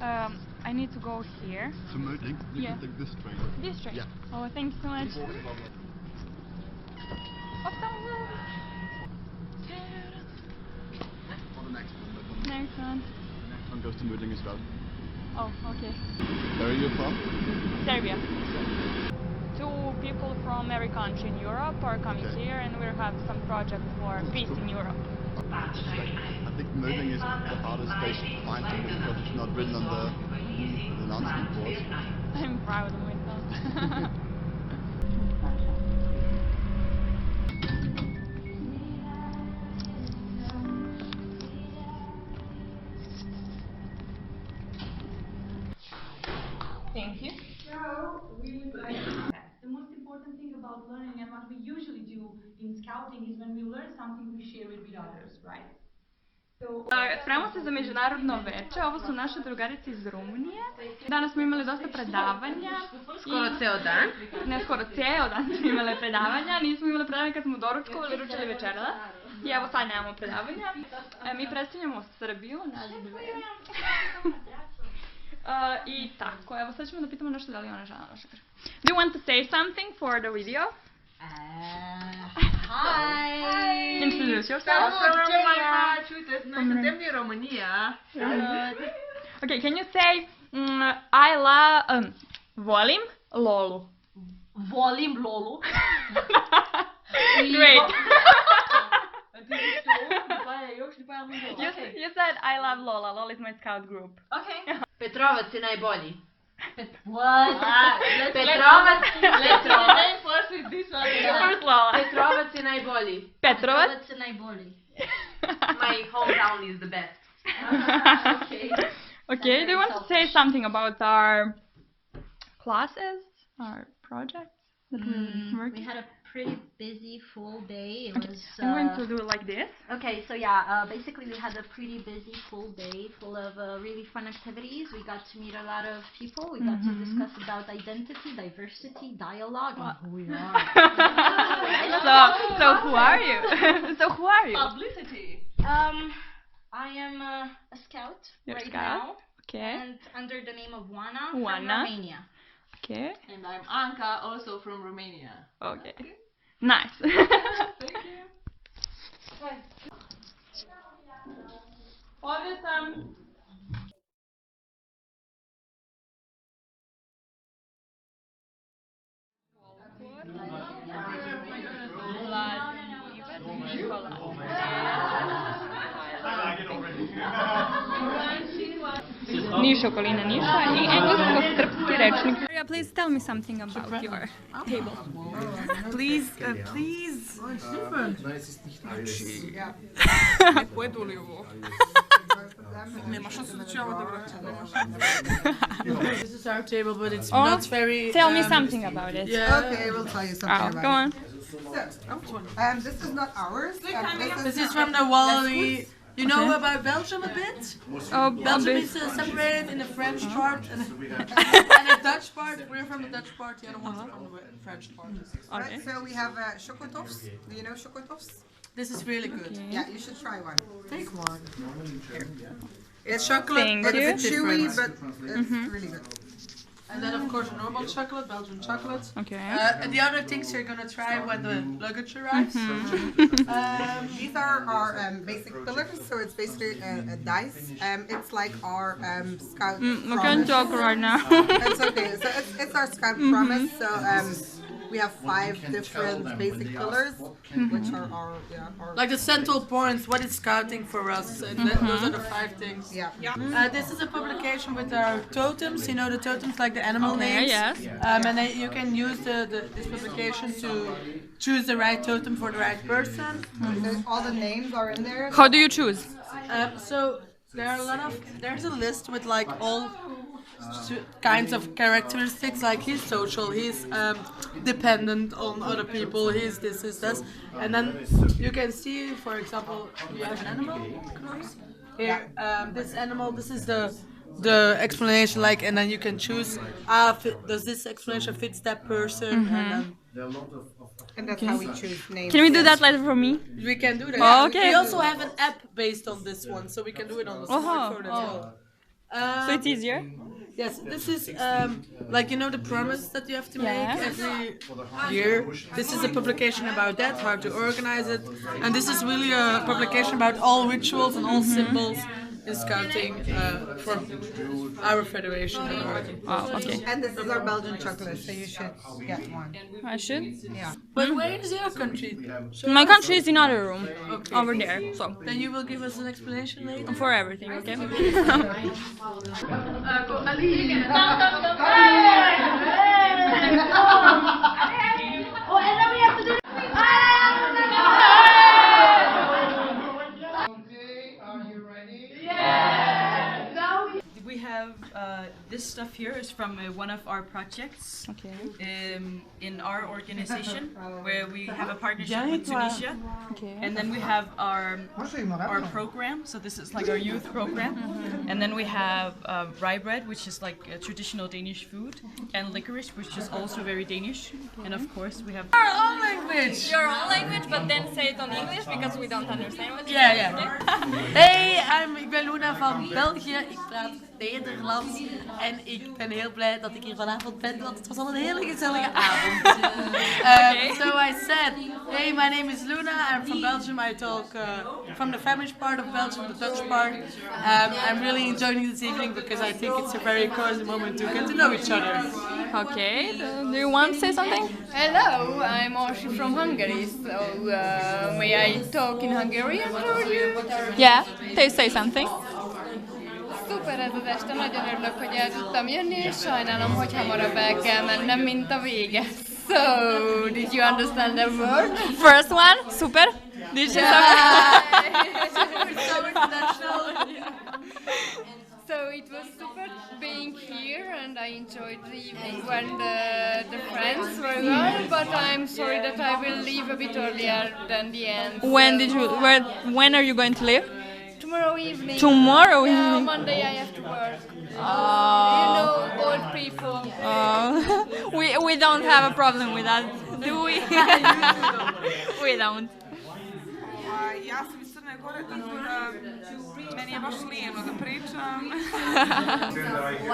I need to go here. To Mödling? You Yeah. can take this train. This train? Yeah. Oh, thank you so much. Or the next one. But the Next one. next one goes to Mödling as well. Oh, okay. Where are you from? Serbia. 2 people from every country in Europe are coming Okay. here, and we'll have some project for peace in Europe. I think Mödling is the hardest place to find something because it's not written on the announcement board. I'm proud of myself. Thank you. So, we would like to the most important thing about learning and what we usually do in scouting is when we learn something we share it with others, right? Spremamo se za međunarodno veče, ovo su naše drugarice iz Rumunije. Danas smo imali dosta predavanja. Skoro ceo dan. Ne, skoro ceo dan smo imali predavanja, nismo imali predavanja kad smo doručkovali, ručali, večerala. I evo sad nemamo predavanja. Mi predstavljamo Srbiju, nas dve. I tako, evo sad ćemo da pitamo nešto da li ona žele nešto kaže. Do you want to say something for the video? Hi! Introduce yourself. Romania! Čujte, naša zemlja je Romanija. Okay, can you say I love volim Lolu? Volim Lolu. Great. You Okay. said I love Lola. Lola is my scout group. Okay. Petrovac je najbolji. What? Petrovac. First Lola. Petrovac je najbolji. Petrovac. je najbolji. My hometown is the best. Okay. Okay, do you want to say something about our classes, our projects that we're We working? had a pretty busy full day. It Okay, was. I'm going to do it like this. Okay, so yeah, basically we had a pretty busy full day full of really fun activities. We got to meet a lot of people. We got to discuss about identity, diversity, dialogue, and who we are. So who are you? So who are you? Publicity. I am a scout You're a right scout? now, Okay. and under the name of Juana from Juana. Romania. Okay. And I'm Anka, also from Romania. Okay. Nice. Thank you. Ovdje sam. Niš, okolina Niša i englesko-srpski rečnik. Please tell me something about your table. Please. Ne pojedu li ovo? Nema šanse da će ovo da vraća. This is our table, but it's Oh, not very. Tell me something about it. Yeah. Okay, I will tell you something Oh, about go on. it. So, this is not ours. This is from the Wally. You know about Belgium a bit? Oh, Belgium bit. is separated in a French part and a Dutch part. We're from the Dutch part, the other one's from the French part. Okay. Right, so we have chocotofs. Do you know chocotofs? This is really good. Yeah, you should try one. Take one. It's chocolate. Thank It's you. chewy, but it's really good. And then of course normal chocolate, Belgian chocolate. Okay. And the other things you're gonna try when the luggage arrives. These are our basic pillars, so it's basically a dice. It's like our scout I can't promise. talk right now. It's okay. So it's our scout promise. So we have 5 different basic pillars, which are our Like the central points, what is scouting for us, and those are the 5 things. yeah. This is a publication with our totems, you know the totems like the animal Okay, names. yes. And then you can use this publication to choose the right totem for the right person. All the names are in there. How do you choose? So there are there's a list with like all kinds of characteristics, like he's social, he's dependent on other people, he's this, and then you can see, for example, you have an animal close here. This animal, this is the explanation, like, and then you can choose, does this explanation fits that person, And that's how we choose names. Can we do that later for me? we can do that. Okay. We also have an app based on this one, so we can do it on the smartphone as well. So So it's easier? Yes, this is like, you know, the promise that you have to make Yeah. every year. This is a publication about that, how to organize it. And this is really a publication about all rituals and all symbols in scouting from our federation. Wow, okay. And this is our Belgian chocolate, so you should get one. I should. Yeah. But where is your country? My country is in another room, over there, so Then you will give us an explanation later? for everything, okay? We have this stuff here is from one of our projects Okay. in our organization, where we have a partnership with Tunisia, Okay. and then we have our program. So this is like our youth program, and then we have rye bread, which is like a traditional Danish food, and licorice, which is also very Danish, and of course we have Our own language! Your own language, but then say it on English because we don't understand what you Yeah, yeah. Hey, ik ben Luna van België. Ik praat Nederlands en ik ben heel blij dat ik hier vanavond ben, want het was al een hele gezellige avond. So I said, hey, my name is Luna, I'm from Belgium, I talk from the Flemish part of Belgium, the Dutch part. I'm really enjoying this evening because I think it's a very cozy moment to get to know each other. Okay, do you want to say something? Hello, I'm Austria from Hungary, so may I talk in Hungarian for you? Yeah, say something. Szuper ez az este, nagyon örülök, hogy el tudtam jönni, és sajnálom, hogy hamarabb el kell mennem, mint a vége. So, did you understand the word? First one, super. Did you say So international. So it was super being here, and I enjoyed the evening when the friends were gone, but I'm sorry that I will leave a bit earlier than the end. When are you going to leave? Tomorrow evening. Tomorrow Yeah, evening? Monday I have to work. Oh. You know, old people. We don't have a problem with that, do we? We don't. Ja sam iz Crne Gore, tako da meni je baš lijeno da pričam.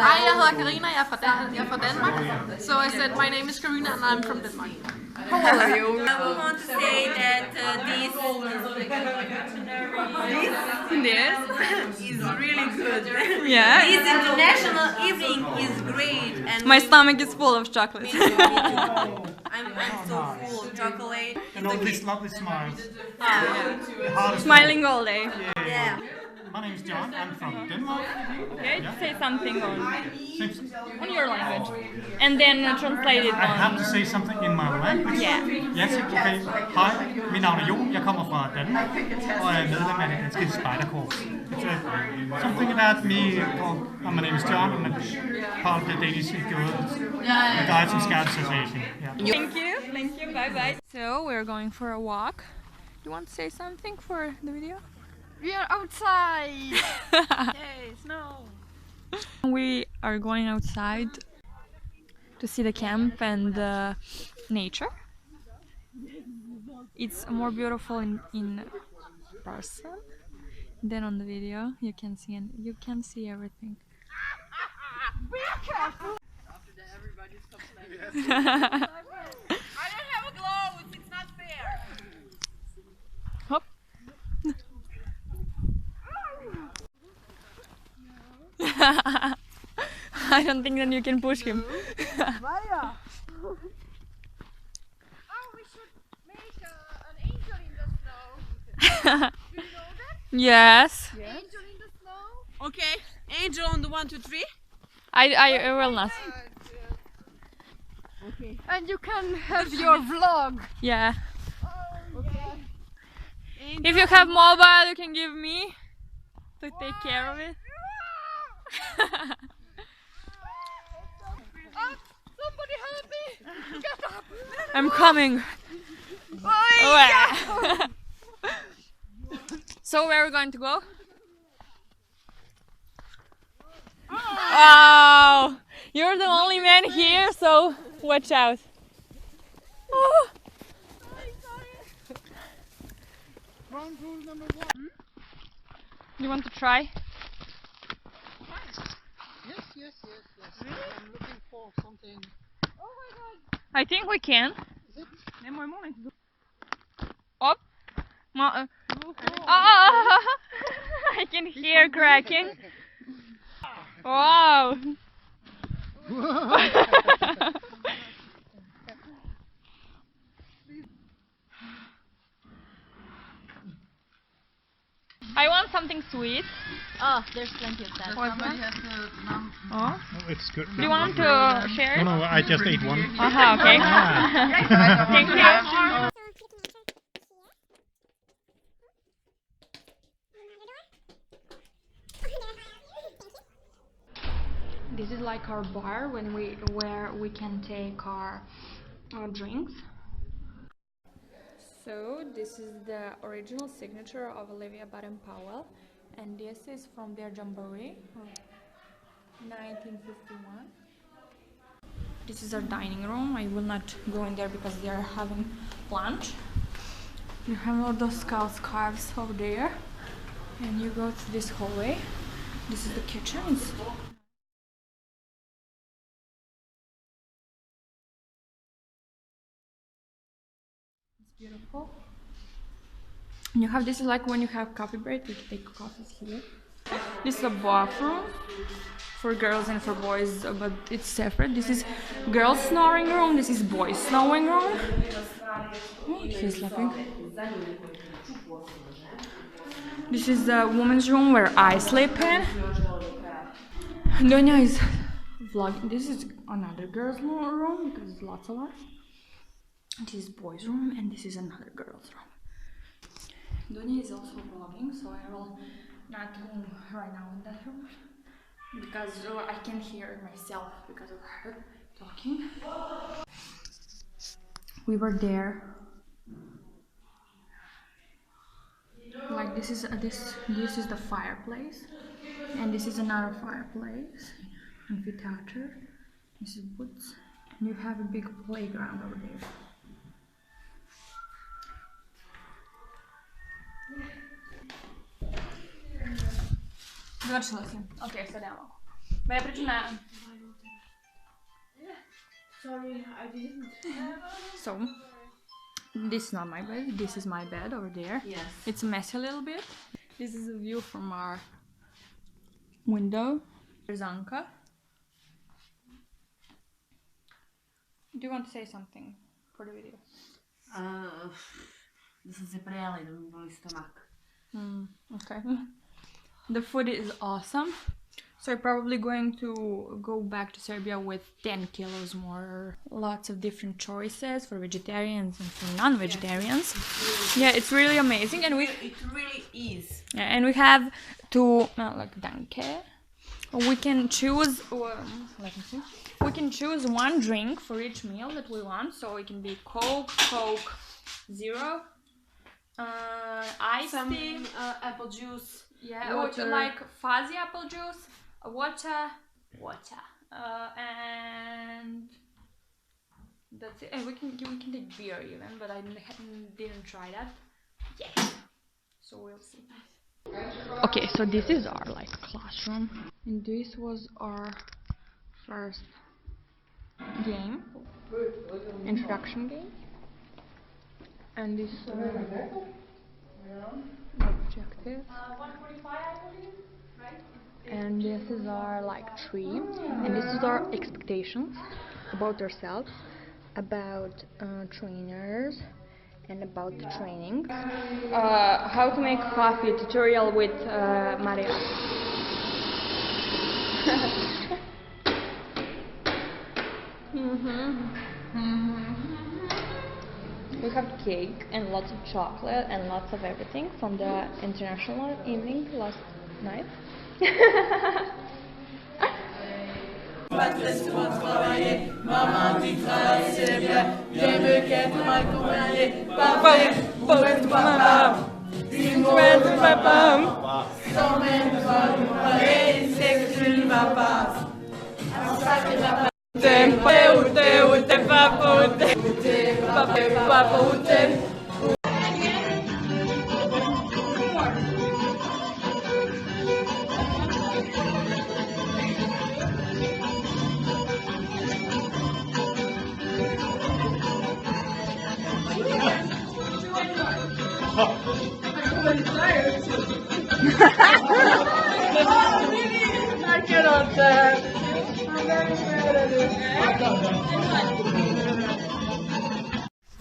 Hi, jeg hedder Karina, jeg er fra Danmark. So I said, my name is Karina and I'm from Denmark. How old are you? I want to say that this is really good. Yeah. This international evening is great. And My stomach is full of chocolate. I'm so full of chocolate. And all these lovely smiles. Yeah. Smiling all day. Yeah. My name is John. I'm from Denmark. Okay, Yeah. say something on Seems your language, and then translate it I have on. to say something in my language. Yeah. Yes, okay. Hej, mit navn er Jon. Jeg kommer fra Danmark og er medlem af det danske spejderkorps. Something about me. My name is John. I'm part of the Danish Guides and Scouts Association. Yeah. Thank you, bye bye. So we're going for a walk. Do you want to say something for the video? We are outside. Yay, snow. We are going outside to see the camp and the nature. It's more beautiful in person than on the video. You can see everything. Be careful. I don't have a glove. It's not fair. Hop. I don't think that you can push him. Oh, we should make an angel in the snow. Do you know that? Yes. Angel in the snow? Okay, angel on the 1, 2, 3. I will not. Okay. And you can have your vlog. Yeah. Oh, yeah. If you have mobile, you can give me to take care of it. Somebody help me! Get up! I'm coming. Oh, So where are we going to go? Oh, you're the only man here, so watch out. Oh. You want to try? looking for something. I think we can. Up. I can hear cracking. Wow. I want something sweet. Oh, there's plenty of that. Oh. It's good. Do you want to share? No, I just ate one. Okay. Thank you. This is like our bar where we can take our drinks. So this is the original signature of Olivia Baden-Powell, and this is from their Jamboree of 1951. This is our dining room. I will not go in there because they are having lunch. You have all those skull scarves over there, and you go to this hallway. This is the kitchen. It's beautiful. And you have this is like when you have coffee break, you can take coffees here. This is a bathroom for girls and for boys, but it's separate. This is girls' snoring room. This is boys' snoring room. Oh, he's laughing. This is the woman's room where I sleep in. Donya is vlogging. This is another girl's room because it's lots of us. This is boys' room and this is another girl's room. Donya is also vlogging, so I will not go right now in that room because I can hear myself because of her talking. We were there. Like this is the fireplace, and this is another fireplace, amphitheater. This is woods, and you have a big playground over there. Završila si. Ok, sad ja mogu. Ja pričam na... Sorry, I didn't. So, this is not my bed. This is my bed over there. Yes. It's messy a little bit. This is a view from our window. There's Anka. Do you want to say something for the video? Da sam se prejela I da mi boli stomak. Okay. The food is awesome. So I'm probably going to go back to Serbia with 10 kilos more. Lots of different choices for vegetarians and for non-vegetarians. Yeah, it's really amazing, and it really is. Yeah, and we have to like danke. We can choose. Let me see. We can choose one drink for each meal that we want. So it can be Coke, Zero, iced tea, apple juice. Yeah, water. like fuzzy apple juice, water, and that's it. And we can take beer even, but I didn't try that yet. So we'll see. Okay, so this is our like classroom, and this was our first game, introduction game, and this objective. 145, I believe, right? And this is our like tree, and this is our expectations about ourselves, about trainers, and about the training. How to make coffee tutorial with Maria. We have cake and lots of chocolate and lots of everything from the international evening last night.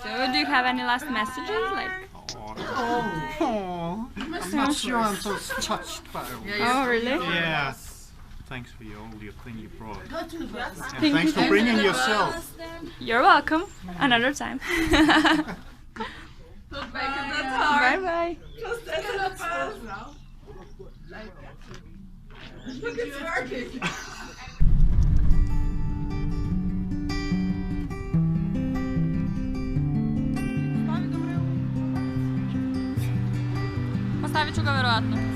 So, do you have any last messages? Like, I'm not sure I'm so touched by it. oh, really? Yeah. Thanks for all your thing you brought. And Thank thanks you. for bringing yourself. You're welcome. Another time. Bye bye. Look, it's working. Postavit ću ga verovatno.